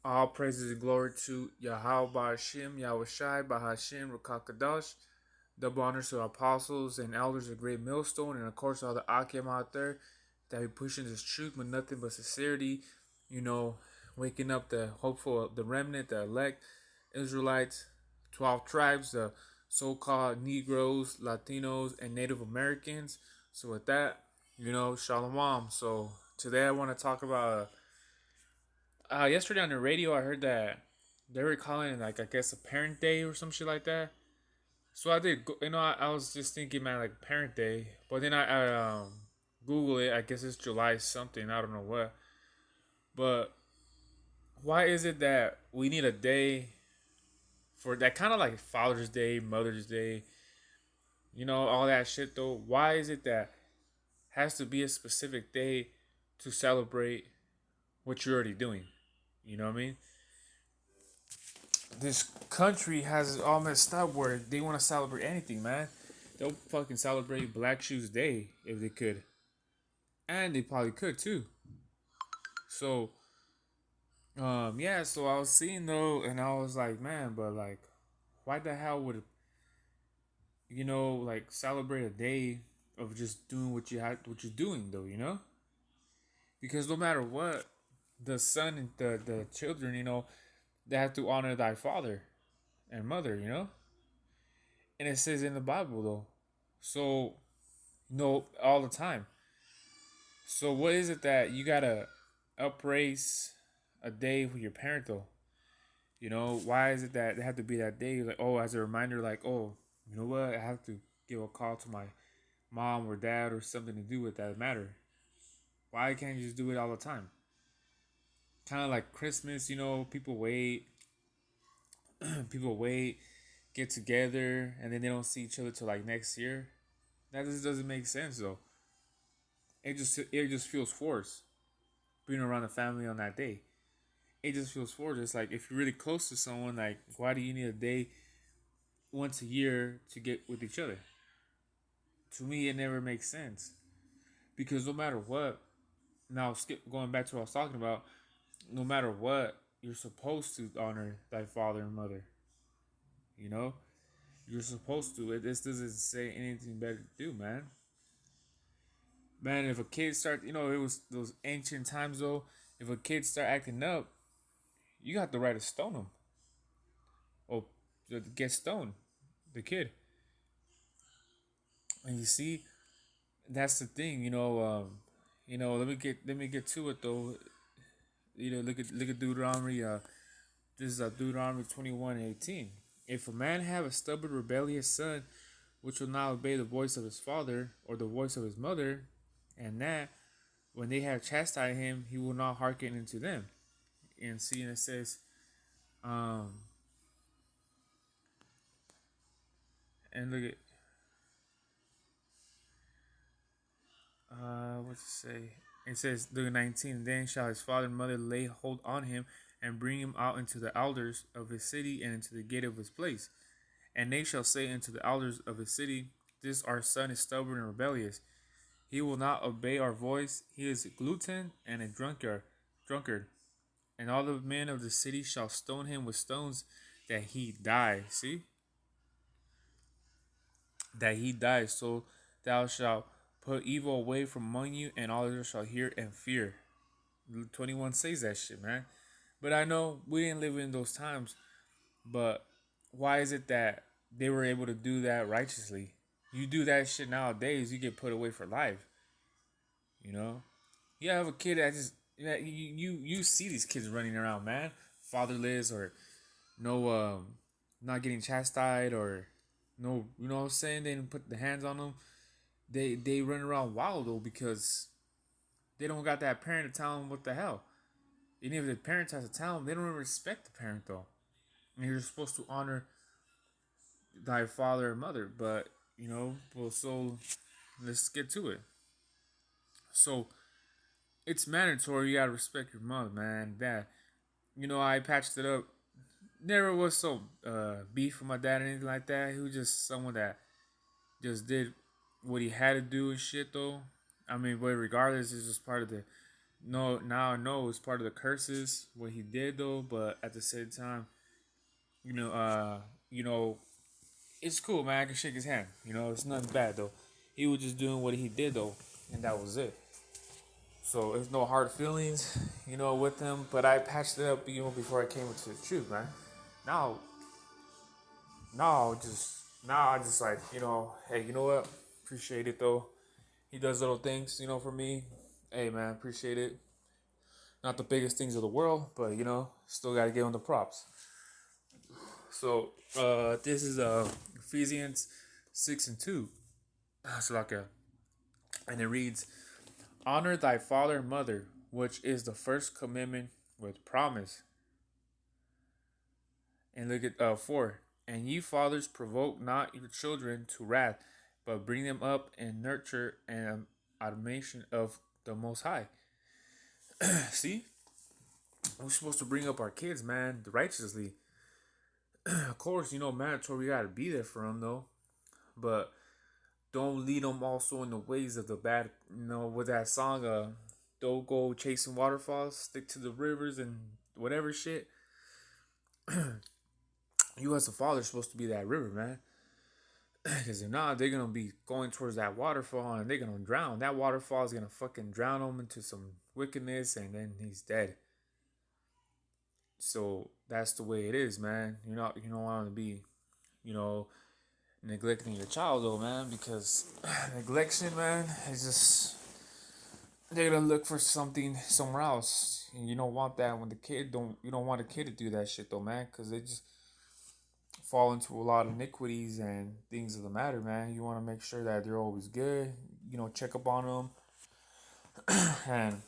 All praises and glory to Yahweh Ba'ashim, Yahweh Shai, Bahashim, Rakakadash. Double honors to our apostles and elders of Great Millstone, and of course all the Akim out there that be pushing this truth with nothing but sincerity. You know, waking up the hopeful, the remnant, the elect Israelites, 12 tribes, the so-called Negroes, Latinos, and Native Americans. So with that, Shalom. So today I want to talk about yesterday on the radio, I heard that they were calling it like I guess a parent day or some shit like that. So I did, I was just thinking, man, like parent day, but then I Google it. I guess it's July something. I don't know what. But why is it that we need a day for that kind of like Father's Day, Mother's Day, all that shit though? Why is it that has to be a specific day to celebrate what you're already doing? You know what I mean? This country has it all messed up where they want to celebrate anything, man. They'll fucking celebrate Black Shoes Day if they could, and they probably could too. So, yeah. So I was seeing though, and I was like, man, but like, why the hell would like celebrate a day of just doing what you're doing though, Because no matter what, the son and the children, they have to honor thy father and mother, And it says in the Bible though. So no, all the time. So what is it that you gotta upraise a day with your parent though? Why is it that they have to be that day? Like, oh, as a reminder, like, oh, you know what? I have to give a call to my mom or dad or something to do with that matter. Why can't you just do it all the time? Kind of like Christmas, people wait, people wait, get together, and then they don't see each other till like next year. That just doesn't make sense though. It just feels forced being around the family on that day. It just feels forced. It's like if you're really close to someone, like why do you need a day once a year to get with each other? To me, it never makes sense because no matter what, now skip going back to what I was talking about. No matter what, you're supposed to honor thy father and mother. You know, you're supposed to. This doesn't say anything better to do, man. Man, if a kid start, it was those ancient times though. If a kid start acting up, you got the right to stone him or to get stoned, the kid. And you see, that's the thing, let me get to it though. Look at Deuteronomy. This is Deuteronomy 21:18. If a man have a stubborn, rebellious son, which will not obey the voice of his father or the voice of his mother, and that when they have chastised him, he will not hearken unto them. And see, and it says, um, and look at, what's it say? It says, look at 19. Then shall his father and mother lay hold on him and bring him out into the elders of his city and into the gate of his place. And they shall say unto the elders of his city, this our son is stubborn and rebellious. He will not obey our voice. He is a glutton and a drunkard. And all the men of the city shall stone him with stones that he die. See? That he die. So thou shalt put evil away from among you, and all Israel shall hear and fear. 21 says that shit, man. But I know we didn't live in those times. But why is it that they were able to do that righteously? You do that shit nowadays, you get put away for life. You know, you have a kid that just you see these kids running around, man, fatherless or no, not getting chastised or no, you know what I'm saying? They didn't put the hands on them. They run around wild though because they don't got that parent to tell them what the hell. Even if the parent has to tell them, they don't even respect the parent though. And you're supposed to honor thy father and mother, but well, so let's get to it. So it's mandatory. You gotta respect your mother, man, dad. I patched it up. Never was so beef with my dad or anything like that. He was just someone that just did what he had to do and shit, though. I mean, but regardless, it's just part of the no, now I know it's part of the curses what he did though, but at the same time, you know, uh, you know, it's cool, man. I can shake his hand. It's nothing bad though. He was just doing what he did though, and that was it. So there's no hard feelings, with him. But I patched it up, before I came into the truth, man. Now, now I just like, hey, you know what? Appreciate it though. He does little things, for me. Hey, man, appreciate it. Not the biggest things of the world, but still gotta give him the props. So, this is Ephesians 6:2. So like and it reads, "Honor thy father and mother, which is the first commandment with promise." And look at 4. "And ye fathers, provoke not your children to wrath, but bring them up in nurture and admonition of the Most High." See, we're supposed to bring up our kids, man, righteously. Of course, mandatory. We gotta be there for them, though. But don't lead them also in the ways of the bad. With that song, don't go chasing waterfalls. Stick to the rivers and whatever shit. You as a father are supposed to be that river, man. Because if not, they're gonna be going towards that waterfall and they're gonna drown. That waterfall is gonna fucking drown them into some wickedness, and then he's dead. So that's the way it is, man. You don't want to be, you know, neglecting your child though, man, because neglection, man, is just they're gonna look for something somewhere else, and you don't want that when the kid don't. You don't want a kid to do that shit though, man, because they just fall into a lot of iniquities and things of the matter, man. You want to make sure that they're always good. Check up on them, and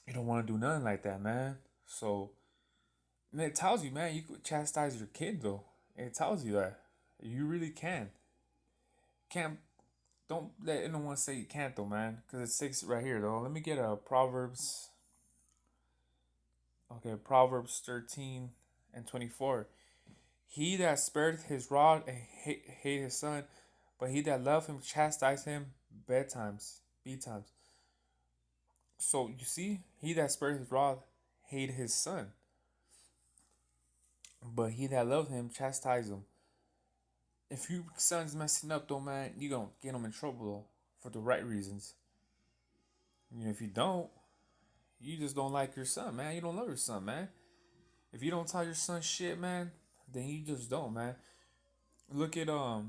you don't want to do nothing like that, man. So, and it tells you, man, you could chastise your kid though. It tells you that you really can. Can't Don't let anyone say you can't though, man, because it says right here though. Let me get a Proverbs. Okay, Proverbs 13:24. He that spareth his rod and hate his son, but he that love him chastise him betimes. So you see, he that spareth his rod hate his son, but he that love him chastise him. If your son's messing up though, man, you gonna get him in trouble though, for the right reasons. If you don't, you just don't like your son, man. You don't love your son, man. If you don't tell your son shit, man, then you just don't, man. Look at all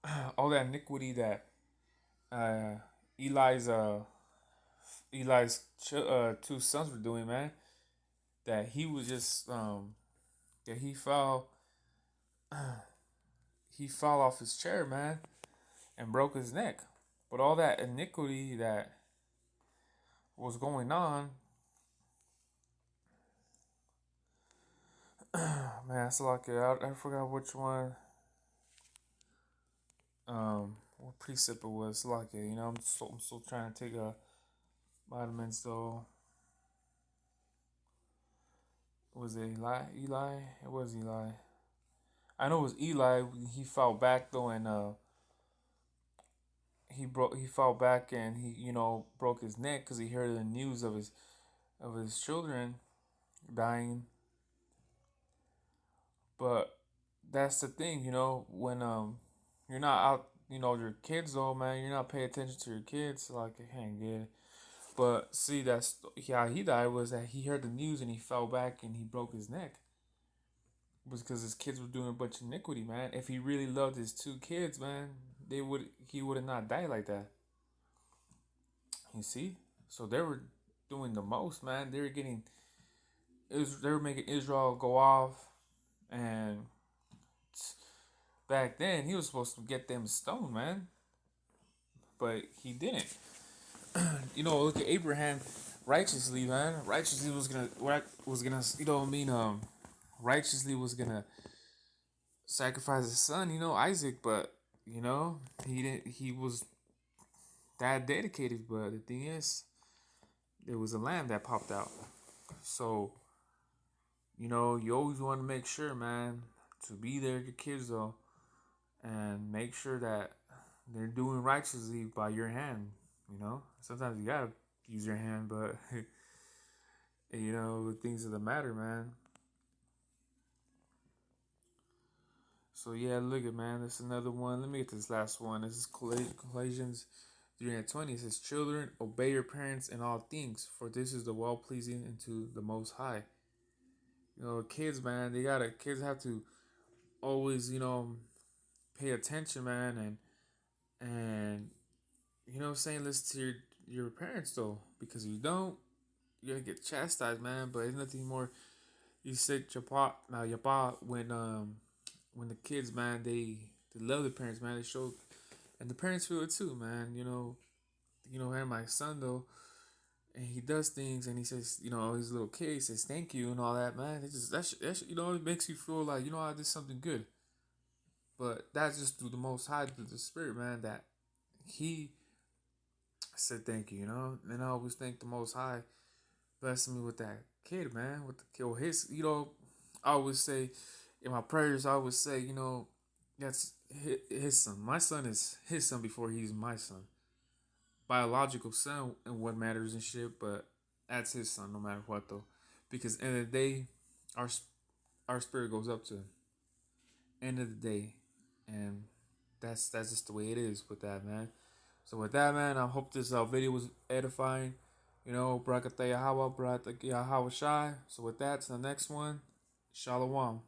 that iniquity that uh Eli's uh Eli's two sons were doing, man. That he was just that he fell off his chair, man, and broke his neck. But all that iniquity that was going on, man, it's like I forgot which one what precept it was. Like I'm still trying to take vitamins though. Was it Eli? Eli? It was Eli. I know it was Eli. He fell back though, and he fell back and he broke his neck because he heard the news of his children dying. But that's the thing, when you're not out, your kids though, man, you're not paying attention to your kids. Like I can't get it. But see, that's how he died, was that he heard the news and he fell back and he broke his neck. It was because his kids were doing a bunch of iniquity, man. If he really loved his two kids, man, he would have not died like that. You see? So they were doing the most, man. They were making Israel go off, and back then he was supposed to get them stoned, man, but he didn't. Look at Abraham, righteously, man. Righteously was gonna, righteously was gonna sacrifice his son, Isaac, but he didn't. He was that dedicated, but the thing is, there was a lamb that popped out. So, you always want to make sure, man, to be there your kids though, and make sure that they're doing righteously by your hand. Sometimes you gotta use your hand, but you know, the things of the matter, man. So yeah, look at man. That's another one. Let me get this last one. This is Colossians 3:20. It says, "Children, obey your parents in all things, for this is the well pleasing into the Most High." You know, kids, man, kids have to always, pay attention, man, and you know, what I'm saying, listen to your parents though, because if you don't, you're gonna get chastised, man. But it's nothing more. You said your pa when the kids, man, they love the parents, man. They show, and the parents feel it too, man. And my son though, and he does things, and he says, his little kid, he says thank you and all that, man. It just it makes you feel like I did something good. But that's just through the Most High, through the Spirit, man. That He said thank you, And I always thank the Most High blessing me with that kid, man. With the kid, I always say in my prayers, I always say, that's his son. My son is his son before he's my son. Biological son and what matters and shit, but that's his son no matter what though, because end of the day, our our spirit goes up to him. End of the day, and that's just the way it is with that, man. So with that, man, I hope this video was edifying. Brakataya Hawa, Brakataya Hawa Shai. So with that, to the next one, Shalom.